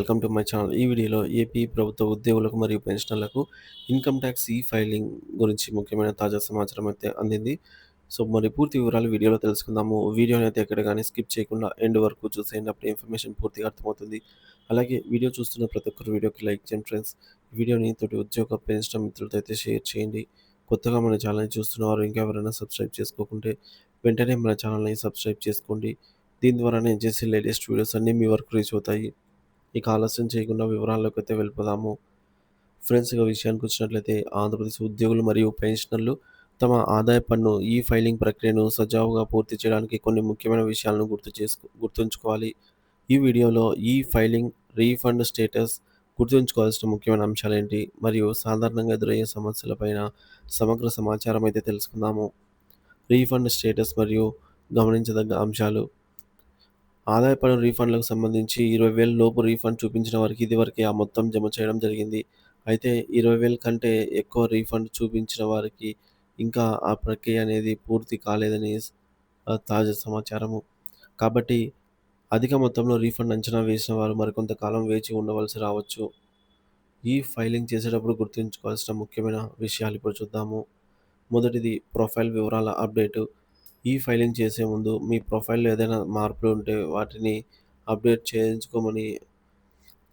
Welcome to my channel. ఈ వీడియోలో AP ప్రభుత్వ ఉద్యోగులకు మరియు పెన్షనర్లకు ఇన్కమ్ ట్యాక్స్ ఫైలింగ్ గురించి ముఖ్యమైన తాజా సమాచారం అయితే అందింది. సో, మరి పూర్తి వివరాలు వీడియోలో తెలుసుకుందాము. వీడియోని అయితే ఎక్కడ గాని స్కిప్ చేయకుండా ఎండ్ వరకు చూసేయండి. అప్పుడు ఇన్ఫర్మేషన్ పూర్తిగా అర్థమవుతుంది. అలాగే వీడియో చూస్తున్న ప్రతి ఒక్కరు వీడియోకి లైక్ చేయండి ఫ్రెండ్స్. ఈ వీడియోని తోటి ఉద్యోగ పెన్షన్ మిత్రులతో అయితే షేర్ చేయండి. కొత్తగా మన ఛానల్‌ని చూస్తున్నవారు ఇంకా ఎవరైనా సబ్స్క్రైబ్ చేసుకోకుంటే వెంటనే మన ఛానల్‌ని సబ్స్క్రైబ్ చేసుకోండి. దీని ద్వారా నేను చేసే లేటెస్ట్ వీడియోస్ అన్నీ మీ వరకు రీచ్ అవుతాయి. ఇక ఆలస్యం చేయకుండా వివరాల్లోకైతే వెళ్ళిపోదాము. ఫ్రెండ్స్, ఇక విషయానికొచ్చినట్లయితే ఆంధ్రప్రదేశ్ ఉద్యోగులు మరియు పెన్షనర్లు తమ ఆదాయ పన్ను ఫైలింగ్ ప్రక్రియను సజావుగా పూర్తి చేయడానికి కొన్ని ముఖ్యమైన విషయాలను గుర్తుంచుకోవాలి. ఈ వీడియోలో ఫైలింగ్, రీఫండ్ స్టేటస్, గుర్తుంచుకోవాల్సిన ముఖ్యమైన అంశాలేంటి మరియు సాధారణంగా ఎదురయ్యే సమస్యలపైన సమగ్ర సమాచారం అయితే తెలుసుకుందాము. రీఫండ్ స్టేటస్ మరియు గమనించదగ్గ అంశాలు. ఆదాయ పన్ను రీఫండ్‌లకు సంబంధించి 20,000 లోపు రీఫండ్ చూపించిన వారికి ఇదివరకే ఆ మొత్తం జమ చేయడం జరిగింది. అయితే 20,000 కంటే ఎక్కువ రీఫండ్ చూపించిన వారికి ఇంకా ఆ ప్రక్రియ అనేది పూర్తి కాలేదని తాజా సమాచారము. కాబట్టి అధిక మొత్తంలో రీఫండ్ అంచనా వేసిన వారు మరికొంత కాలం వేచి ఉండవలసి రావచ్చు. ఫైలింగ్ చేసేటప్పుడు గుర్తుంచుకోవాల్సిన ముఖ్యమైన విషయాలు ఇప్పుడు చూద్దాము. మొదటిది ప్రొఫైల్ వివరాల అప్డేటు. ఫైలింగ్ చేసే ముందు మీ ప్రొఫైల్‌లో ఏదైనా మార్పులు ఉంటే వాటిని అప్డేట్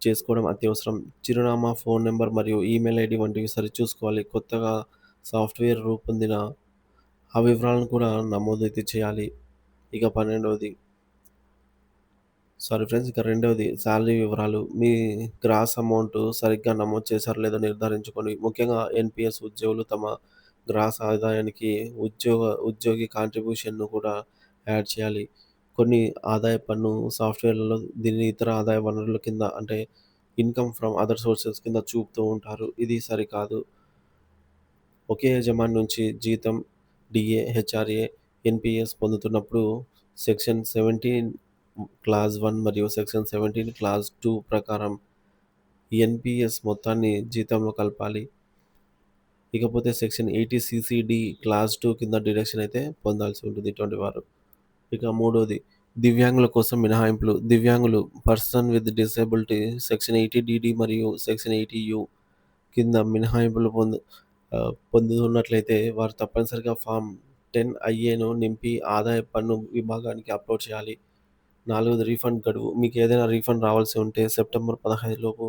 చేసుకోవడం అత్యవసరం. చిరునామా, ఫోన్ నంబర్ మరియు ఈమెయిల్ ఐడీ వంటివి సరిచూసుకోవాలి. కొత్తగా సాఫ్ట్‌వేర్ రూపొందిన ఆ వివరాలను కూడా నమోదైతే చేయాలి. ఇక 12వది సారీ ఫ్రెండ్స్. ఇక రెండవది సాలరీ వివరాలు. మీ గ్రాస్ అమౌంట్ సరిగ్గా నమోదు చేశారో లేదో నిర్ధారించుకోండి. ముఖ్యంగా ఎన్‌పీఎస్ ఉద్యోగులు తమ గ్రాస్ ఆదాయానికి ఉద్యోగి కాంట్రిబ్యూషన్‌ను కూడా యాడ్ చేయాలి. కొన్ని ఆదాయ పన్ను సాఫ్ట్‌వేర్‌లలో దీన్ని ఇతర ఆదాయ వనరుల కింద అంటే ఇన్‌కమ్ ఫ్రమ్ అదర్ సోర్సెస్ కింద చూపుతూ ఉంటారు. ఇది సరికాదు. ఒకే యజమాని నుంచి జీతం, డీఏ, హెచ్ఆర్ఏ, ఎన్‌పీఎస్ పొందుతున్నప్పుడు సెక్షన్ 17 క్లాజ్ 1 మరియు సెక్షన్ 17 క్లాజ్ 2 ప్రకారం ఎన్‌పీఎస్ మొత్తాన్ని జీతంలో కలపాలి. ఇకపోతే సెక్షన్ 80 సీసీడీ క్లాజ్ 2 కింద డిడక్షన్ అయితే పొందాల్సి ఉంటుంది ఇటువంటి వారు. ఇక మూడోది దివ్యాంగుల కోసం మినహాయింపులు. దివ్యాంగులు person with disability section 80 DD మరియు సెక్షన్ 80 యూ కింద మినహాయింపులు పొందుతున్నట్లయితే వారు తప్పనిసరిగా ఫామ్ 10 ఐఏను నింపి ఆదాయ పన్ను విభాగానికి అప్లోడ్ చేయాలి. నాలుగోది రీఫండ్ గడువు. మీకు ఏదైనా రీఫండ్ రావాల్సి ఉంటే సెప్టెంబర్ 15 లోపు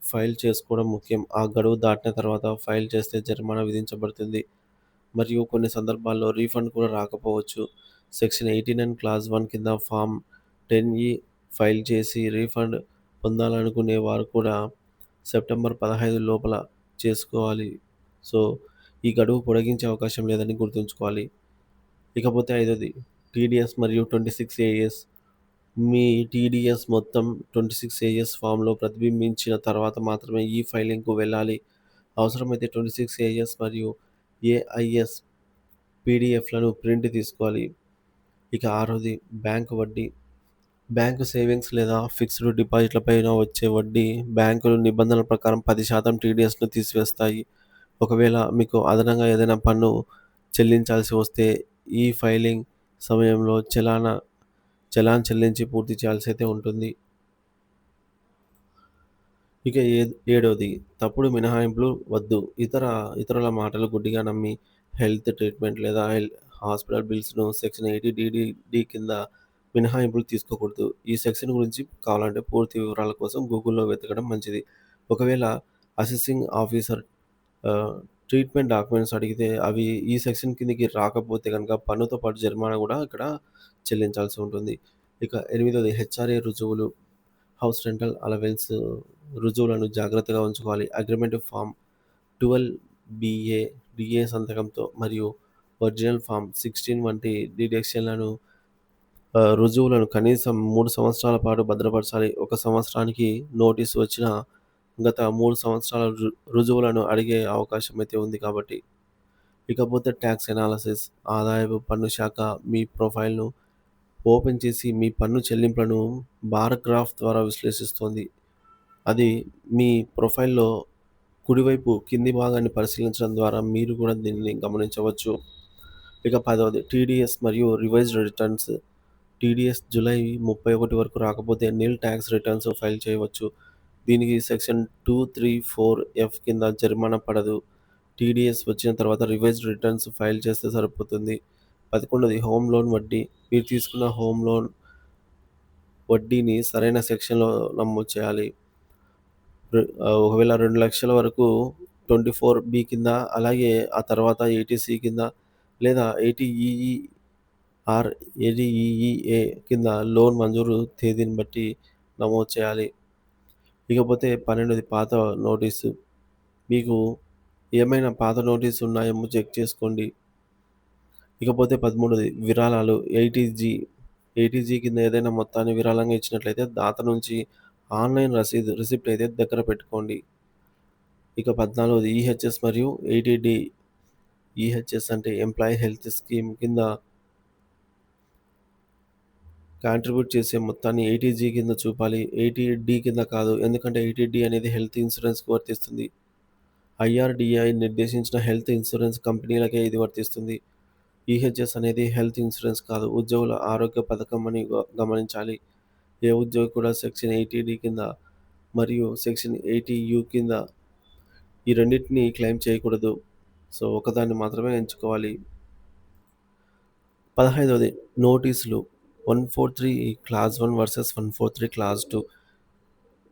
ఫైల్ చేసుకోవడం ముఖ్యం. ఆ గడువు దాటిన తర్వాత ఫైల్ చేస్తే జరిమానా విధించబడుతుంది మరియు కొన్ని సందర్భాల్లో రీఫండ్ కూడా రాకపోవచ్చు. సెక్షన్ 89 క్లాజ్ 1 కింద ఫామ్ 10 ఫైల్ చేసి రీఫండ్ పొందాలనుకునే వారు కూడా సెప్టెంబర్ 15 లోపల చేసుకోవాలి. సో, ఈ గడువు పొడిగించే అవకాశం లేదని గుర్తుంచుకోవాలి. ఇకపోతే ఐదోది టీడీఎస్ మరియు 26 ఏఎస్. మీ టీడీఎస్ మొత్తం 26 ఏఎస్ ఫామ్‌లో ప్రతిబింబించిన తర్వాత మాత్రమే ఫైలింగ్‌కు వెళ్ళాలి. అవసరమైతే 26 ఏఎస్ మరియు ఏఐఎస్ పీడీఎఫ్‌లను ప్రింట్ తీసుకోవాలి. ఇక ఆరోది బ్యాంకు వడ్డీ. బ్యాంకు సేవింగ్స్ లేదా ఫిక్స్డ్ డిపాజిట్లపైన వచ్చే వడ్డీ బ్యాంకులు నిబంధనల ప్రకారం 10% టీడీఎస్‌ను తీసివేస్తాయి. ఒకవేళ మీకు అదనంగా ఏదైనా పన్ను చెల్లించాల్సి వస్తే ఫైలింగ్ సమయంలో చలాన్ చెల్లించి పూర్తి చేయాల్సి అయితే ఉంటుంది. ఇక ఏడోది తప్పుడు మినహాయింపులు వద్దు. ఇతరుల మాటలు గుడ్డిగా నమ్మి హెల్త్ ట్రీట్మెంట్ లేదా హాస్పిటల్ బిల్స్‌ను సెక్షన్ 80 డీడీ కింద మినహాయింపులు తీసుకోకూడదు. ఈ సెక్షన్ గురించి కావాలంటే పూర్తి వివరాల కోసం గూగుల్‌లో వెతకడం మంచిది. ఒకవేళ అసెసింగ్ ఆఫీసర్ ఆహ్, ట్రీట్మెంట్ డాక్యుమెంట్స్ అడిగితే అవి ఈ సెక్షన్ కిందకి రాకపోతే గనక పన్నుతో పాటు జరిమానా గూడా ఇక్కడ చెల్లించాల్సి ఉంటుంది. ఇక ఎనిమిదోది హెచ్ఆర్ఏ రుజువులు. హౌస్ రెంటల్ అలవెన్స్ రుజువులను జాగ్రత్తగా ఉంచుకోవాలి. అగ్రీమెంట్ ఫామ్ 12 డీఏ సంతకంతో మరియు ఒరిజినల్ ఫామ్ 16 వంటి రుజువులను కనీసం 3 సంవత్సరాల పాటు భద్రపరచాలి. ఒక సంవత్సరానికి నోటీసు వచ్చినా గత 3 సంవత్సరాల రుజువులను అడిగే అవకాశం అయితే ఉంది కాబట్టి. ఇకపోతే టాక్స్ ఎనాలిసిస్. ఆదాయపు పన్ను శాఖ మీ ప్రొఫైల్‌ను ఓపెన్ చేసి మీ పన్ను చెల్లింపులను బార్ గ్రాఫ్ ద్వారా విశ్లేషిస్తుంది. అది మీ ప్రొఫైల్‌లో కుడివైపు కింది భాగాన్ని పరిశీలించడం ద్వారా మీరు కూడా దీన్ని గమనించవచ్చు. ఇక పదవది టీడీఎస్ మరియు రివైజ్డ్ రిటర్న్స్. టీడీఎస్ జూలై 31 వరకు రాకపోతే నిల్ టాక్స్ రిటర్న్స్ ఫైల్ చేయవచ్చు. దీనికి సెక్షన్ 234(ఎఫ్) కింద జరిమానా పడదు. టీడీఎస్ వచ్చిన తర్వాత రివైజ్డ్ రిటర్న్స్ ఫైల్ చేస్తే సరిపోతుంది. 11ది హోమ్ లోన్ వడ్డీ. మీరు తీసుకున్న హోమ్ లోన్ వడ్డీని సరైన సెక్షన్‌లో నమోదు చేయాలి. ఒకవేళ 2,00,000 వరకు 24(బి) కింద, అలాగే ఆ తర్వాత 80(సి) కింద లేదా 80(ఈఈ) ఆర్ 80(ఈఈ)ఏ కింద లోన్ మంజూరు తేదీని బట్టి నమోదు చేయాలి. ఇకపోతే 12ది పాత నోటీసు. మీకు ఏమైనా పాత నోటీసులు ఉన్నాయేమో చెక్ చేసుకోండి. ఇకపోతే 13ది విరాళాలు. 80(జీ) కింద ఏదైనా మొత్తాన్ని విరాళంగా ఇచ్చినట్లయితే దాత నుంచి ఆన్‌లైన్ రిసిప్ట్ అయితే దగ్గర పెట్టుకోండి. ఇక 14ది ఈహెచ్ఎస్ మరియు 80(డి). ఈహెచ్ఎస్ అంటే ఎంప్లాయీ హెల్త్ స్కీమ్ కింద కాంట్రిబ్యూట్ చేసే మొత్తాన్ని 80(జీ) కింద చూపాలి. 80(డి) కింద కాదు. ఎందుకంటే 80(డి) అనేది హెల్త్ ఇన్సూరెన్స్‌కి వర్తిస్తుంది. ఐఆర్‌డీఏఐ నిర్దేశించిన హెల్త్ ఇన్సూరెన్స్ కంపెనీలకే ఇది వర్తిస్తుంది. ఈహెచ్ఎస్ అనేది హెల్త్ ఇన్సూరెన్స్ కాదు, ఉద్యోగుల ఆరోగ్య పథకం అని గమనించాలి. ఏ ఉద్యోగి కూడా సెక్షన్ 80(డి) కింద మరియు సెక్షన్ 80(యు) కింద ఈ రెండిటిని క్లెయిమ్ చేయకూడదు. సో, ఒకదాన్ని మాత్రమే ఎంచుకోవాలి. 15వది నోటీసులు. 143 క్లాజ్ 1 వర్సెస్ 143 క్లాజ్ 2.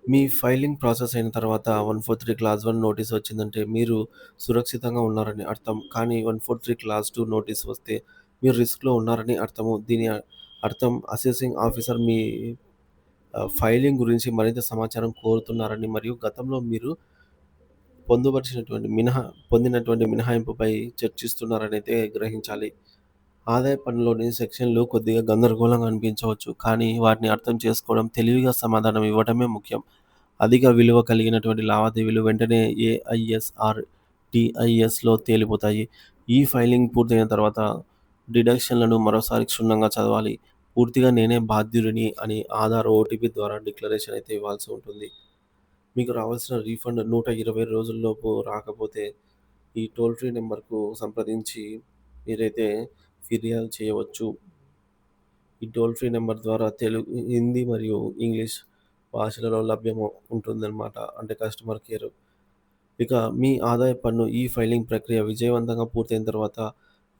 మీ ఫైలింగ్ ప్రాసెస్ అయిన తర్వాత 143 క్లాజ్ 1 నోటీస్ వచ్చిందంటే మీరు సురక్షితంగా ఉన్నారని అర్థం. కానీ 143 క్లాజ్ 2 నోటీస్ వస్తే మీరు రిస్క్‌లో ఉన్నారని అర్థము. దీని అర్థం అసెసింగ్ ఆఫీసర్ మీ ఫైలింగ్ గురించి మరింత సమాచారం కోరుతున్నారని మరియు గతంలో మీరు పొందినటువంటి మినహాయింపుపై చర్చిస్తున్నారనైతే గ్రహించాలి. ఆదాయ పన్నులోని సెక్షన్లు కొద్దిగా గందరగోళంగా అనిపించవచ్చు, కానీ వాటిని అర్థం చేసుకోవడం, తెలివిగా సమాధానం ఇవ్వడమే ముఖ్యం. అధిక విలువ కలిగినటువంటి లావాదేవీలు వెంటనే ఏఐఎస్ఆర్, టీఐఎస్‌లో తేలిపోతాయి. ఈ ఫైలింగ్ పూర్తయిన తర్వాత డిడక్షన్లను మరోసారి క్షుణ్ణంగా చదవాలి. పూర్తిగా నేనే బాధ్యుడిని అని ఆధార్, ఓటీపీ ద్వారా డిక్లరేషన్ అయితే ఇవ్వాల్సి ఉంటుంది. మీకు రావాల్సిన రీఫండ్ 120 రోజుల్లోపు రాకపోతే ఈ టోల్ ఫ్రీ నెంబర్‌కు సంప్రదించి మీరైతే ఫిర్యాదు చేయవచ్చు. ఈ టోల్ ఫ్రీ నెంబర్ ద్వారా హిందీ మరియు ఇంగ్లీష్ భాషలలో లభ్యం ఉంటుందన్నమాట. అంటే కస్టమర్ కేర్. ఇక మీ ఆదాయ పన్ను ఈ ఫైలింగ్ ప్రక్రియ విజయవంతంగా పూర్తయిన తర్వాత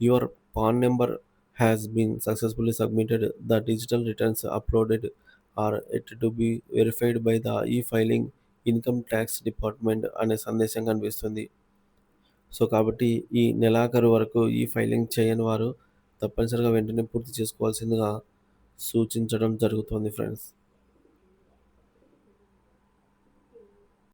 your PAN number has been successfully submitted. The digital returns uploaded are yet to be verified by the e-filing income tax department అనే సందేశం కనిపిస్తుంది. సో, కాబట్టి ఈ నెలాఖరు వరకు ఈ ఫైలింగ్ చేయని వారు తప్పనిసరిగా వెంటనే పూర్తి చేసుకోవాల్సిందిగా సూచించడం జరుగుతోంది ఫ్రెండ్స్.